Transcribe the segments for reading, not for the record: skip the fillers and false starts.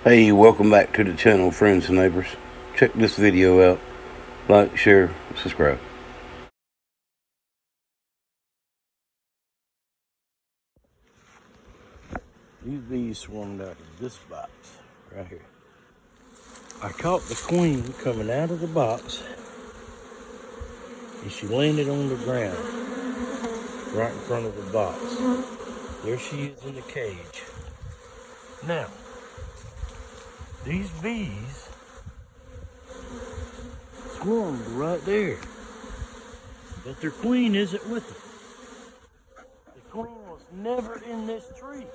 Hey, welcome back to the channel, friends and neighbors. Check this video out. Like, share, subscribe. These bees swarmed out of this box right here. I caught the queen coming out of the box, and she landed on the ground right in front of the box. There she is in the cage. Now, these bees swarmed right there, but their queen isn't with them. The queen was never in this tree.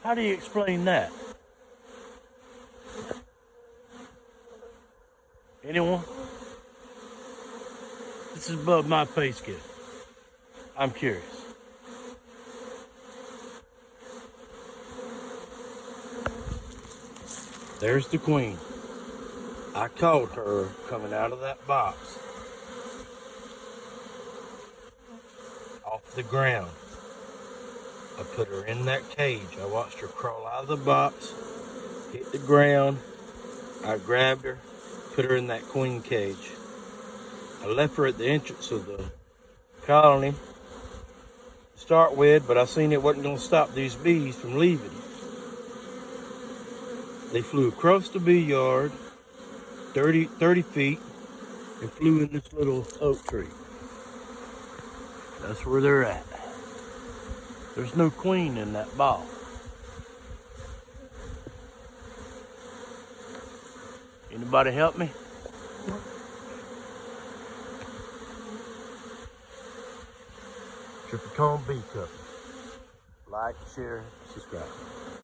How do you explain that? Anyone? This is above my pay scale. I'm curious. There's the queen. I caught her coming out of that box off the ground. I put her in that cage. I watched her crawl out of the box, hit the ground. I grabbed her, put her in that queen cage. I left her at the entrance of the colony to start with, but I seen it wasn't going to stop these bees from leaving. They flew across the bee yard 30 feet and flew in this little oak tree. That's where they're at. There's no queen in that ball. Anybody help me? Triple Cone Bee Company. Like, share, subscribe.